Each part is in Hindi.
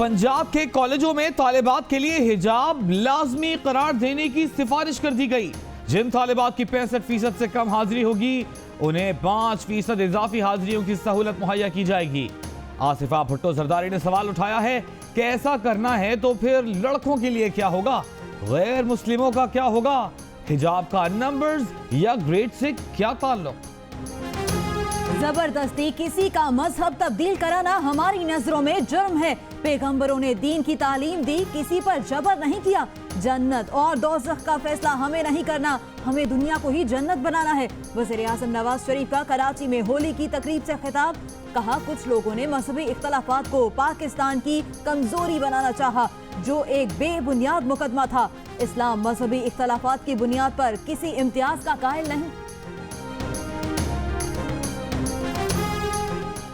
पंजाब के कॉलेजों में तालिबात के लिए हिजाब लाजमी करार देने की सिफारिश कर दी गई। जिन तालिबात की 65% से कम हाजिरी होगी उन्हें 5% इजाफी हाजिरियों की सहूलत मुहैया की जाएगी। आसिफा भुट्टो जरदारी ने सवाल उठाया है कि ऐसा करना है तो फिर लड़कों के लिए क्या होगा, गैर मुस्लिमों का क्या होगा, हिजाब का नंबर्स या ग्रेड से क्या ताल्लुक। जबरदस्ती किसी का मजहब तब्दील कराना हमारी नजरों में जुर्म है। पैगंबरों ने दीन की तालीम दी, किसी पर जबर नहीं किया। जन्नत और दोज़ख का फैसला हमें नहीं करना, हमें दुनिया को ही जन्नत बनाना है। वज़ीर-ए-आज़म नवाज शरीफ का कराची में होली की तकरीब से खिताब। कहा, कुछ लोगों ने मजहबी इख्तलाफात को पाकिस्तान की कमजोरी बनाना चाहा, जो एक बेबुनियाद मुकदमा था। इस्लाम मजहबी इख्तलाफात की बुनियाद पर किसी इम्तियाज का कायल नहीं।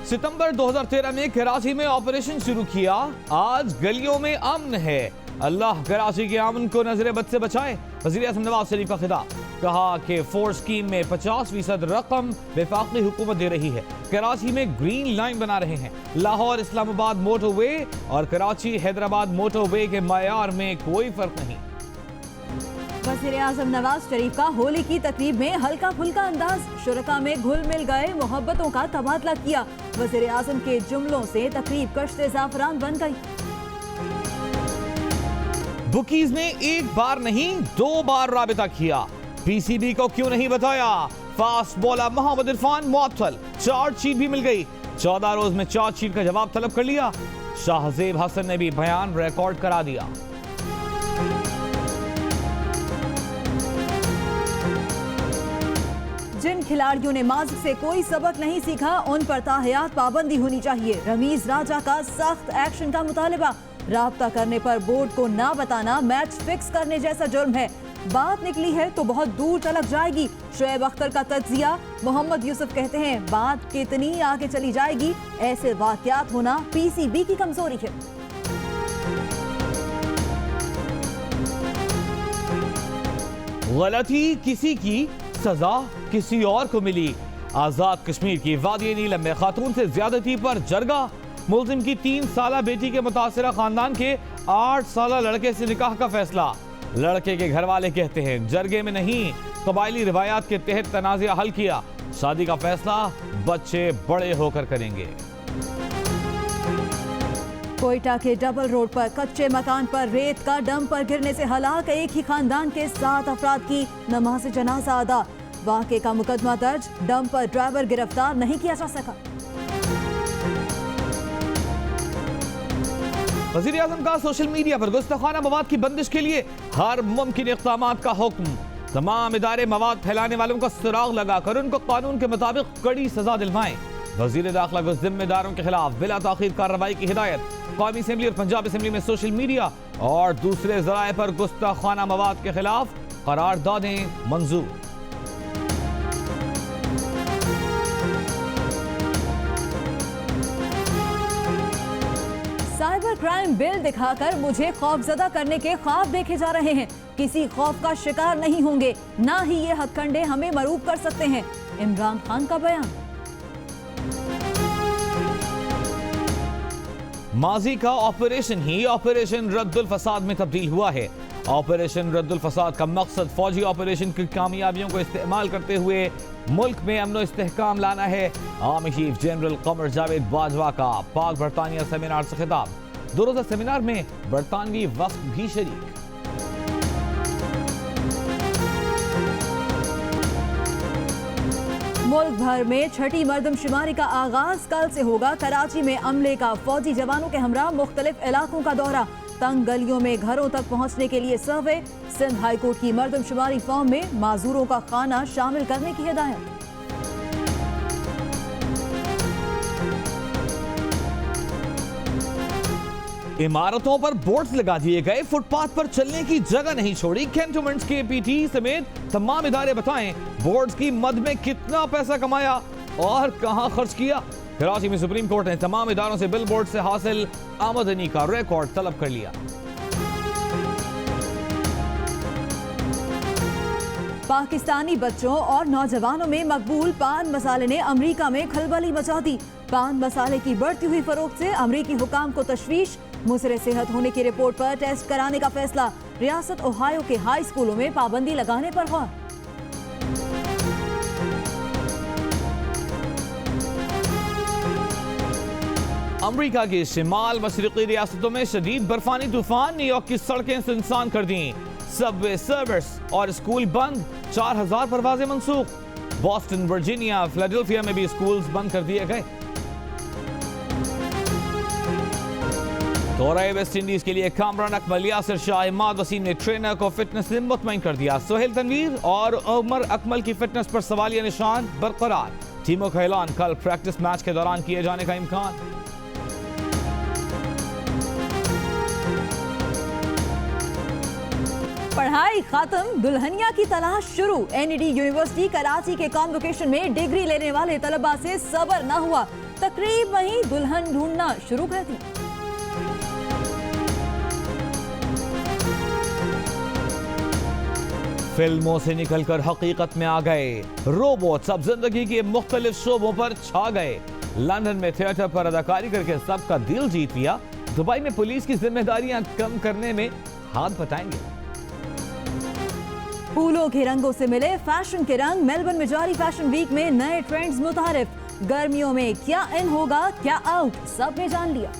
सितंबर 2013 में कराची में ऑपरेशन शुरू किया, आज गलियों में अमन है। अल्लाह कराची के अमन को नजर बद से बचाए। वज़ीर-ए-आज़म नवाज शरीफ का खिताब। कहा कि फोर्स स्कीम में 50% रकम वफाकी हुकूमत दे रही है। कराची में ग्रीन लाइन बना रहे हैं। लाहौर इस्लामाबाद मोटरवे और कराची हैदराबाद मोटरवे के मयार में कोई फर्क नहीं। वज़ीर-ए-आज़म नवाज शरीफ का होली की तकरीब में हल्का फुल्का अंदाज, शुरका में घुल मिल गए, मोहब्बतों का तबादला किया। वज़ीर-ए-आज़म के जुमलों से तकरीब कश्ते ज़ाफ़रान बन गई। बुकीज ने एक बार नहीं 2 बार राबिता किया, पीसीबी को क्यों नहीं बताया। फास्ट बॉलर मोहम्मद इरफान मुअत्तल, चार्जशीट भी मिल गई। 14 रोज में चार्जशीट का जवाब तलब कर लिया। शाहजेब हसन ने भी बयान रिकॉर्ड करा दिया। जिन खिलाड़ियों ने माजी से कोई सबक नहीं सीखा उन पर ताहयात पाबंदी होनी चाहिए। रमीज राजा का सख्त एक्शन का मुतालबा। राब्ता करने पर बोर्ड को ना बताना मैच फिक्स करने जैसा जुर्म है। बात निकली है तो बहुत दूर तलक जाएगी। शोएब अख्तर का तज्जिया। मोहम्मद यूसुफ कहते हैं, बात कितनी आगे चली जाएगी, ऐसे वाकयात होना पीसीबी की कमजोरी है। गलती किसी की, सजा किसी और को मिली। आजाद कश्मीर की वादी नीलम में खातून से ज्यादती पर जरगा। मुलजिम की 3 साला बेटी के मुतासिरा खानदान के 8 साला लड़के से निकाह का फैसला। लड़के के घर वाले कहते हैं जरगे में नहीं, कबायली रिवायात के तहत तनाज़ा हल किया। शादी का फैसला बच्चे बड़े होकर करेंगे। कोयटा के डबल रोड पर कच्चे मकान पर रेत का डंप पर गिरने से हलाक एक ही खानदान के 7 अफराद की नमाज जनाजा अदा। वाक़े का मुकदमा दर्ज, डंप पर ड्राइवर गिरफ्तार नहीं किया जा सका। वज़ीर-ए-आज़म का सोशल मीडिया पर गुस्ताखाना मवाद की बंदिश के लिए हर मुमकिन इक़दामात का हुक्म। तमाम इदारे मवाद फैलाने वालों का सुराग लगाकर उनको कानून के मुताबिक कड़ी सजा दिलवाएं। वज़ीर दाखिला को जिम्मेदारों के खिलाफ बिला ताख़ीर कार्रवाई की हिदायत। कौमी असेंबली और पंजाब असेंबली में सोशल मीडिया और दूसरे ज़राए पर गुस्ताखाना मवाद के खिलाफ करारदादें मंजूर। साइबर क्राइम बिल दिखाकर मुझे खौफजदा करने के ख्वाब देखे जा रहे हैं। किसी खौफ का शिकार नहीं होंगे, ना ही ये हथकंडे हमें मरूब कर सकते हैं। इमरान खान का बयान। माजी का ऑपरेशन ही ऑपरेशन रद्दुल फसाद में तब्दील हुआ है। ऑपरेशन रद्दुल फसाद का मकसद फौजी ऑपरेशन की कामयाबियों को इस्तेमाल करते हुए मुल्क में अमन व इस्तेहकाम लाना है। Army chief general Qamar Javed Bajwa का पाक बरतानिया सेमिनार से खिताब। 2 रोज़ा सेमिनार में बरतानवी वफ्द भी शरीक। मुल्क भर में छठी मर्दमशुमारी का आगाज कल से होगा। कराची में अमले का फौजी जवानों के हमरा मुख्तलिफ इलाकों का दौरा। तंग गलियों में घरों तक पहुंचने के लिए सर्वे। सिंध हाईकोर्ट की मर्दमशुमारी फॉर्म में माजूरों का खाना शामिल करने की हिदायत। इमारतों पर बोर्ड्स लगा दिए गए, फुटपाथ पर चलने की जगह नहीं छोड़ी। कैंटोनमेंट्स के पीटी समेत तमाम इदारे बताएं बोर्ड्स की मद में कितना पैसा कमाया और कहां खर्च किया। कराची में सुप्रीम कोर्ट ने तमाम इदारों से बिल बोर्ड से हासिल आमदनी का रिकॉर्ड तलब कर लिया। पाकिस्तानी बच्चों और नौजवानों में मकबूल पान मसाले ने अमेरिका में खलबली मचा दी। पान मसाले की बढ़ती हुई फरोख्त से अमेरिकी हुकाम को तशवीश। मुसरे सेहत होने की रिपोर्ट पर टेस्ट कराने का फैसला। रियासत ओहायो के हाई स्कूलों में पाबंदी लगाने पर गौर। अमेरिका की शिमाल मशरक़ी रियासतों में शदीद बर्फानी तूफान न्यूयॉर्क की सड़कें सुनसान कर दी। सबवे सर्विस और स्कूल बंद, 4000 परवाजें मनसूख। बॉस्टन, वर्जीनिया, फिलाडेल्फिया में भी स्कूल्स बंद कर दिए गए। दौरे वेस्ट इंडीज के लिए कामरान अकमल, यासिर शाह, इमाद वसीम ने ट्रेनर को फिटनेस से मुतमईन कर दिया। सोहेल तनवीर और उमर अकमल की फिटनेस पर सवालिया निशान बरकरार। टीमों का ऐलान कल प्रैक्टिस मैच के दौरान किए जाने का इम्कान। पढ़ाई खत्म, दुल्हनिया की तलाश शुरू। एनईडी यूनिवर्सिटी कराची के कॉन्वोकेशन में डिग्री लेने वाले तलबा से सब्र न हुआ, तकरीब वहीं दुल्हन ढूंढना शुरू कर दी। फिल्मों से निकलकर हकीकत में आ गए। रोबोट्स अब जिंदगी के मुख्तलिफ शोबों पर छा गए। लंदन में थिएटर पर अदाकारी करके सबका दिल जीत लिया। दुबई में पुलिस की जिम्मेदारियां कम करने में हाथ बटाएंगे। फूलों के रंगों से मिले फैशन के रंग। मेलबर्न में जारी फैशन वीक में नए ट्रेंड्स मुतारिफ। गर्मियों में क्या इन होगा क्या आउट, सब में जान लिया।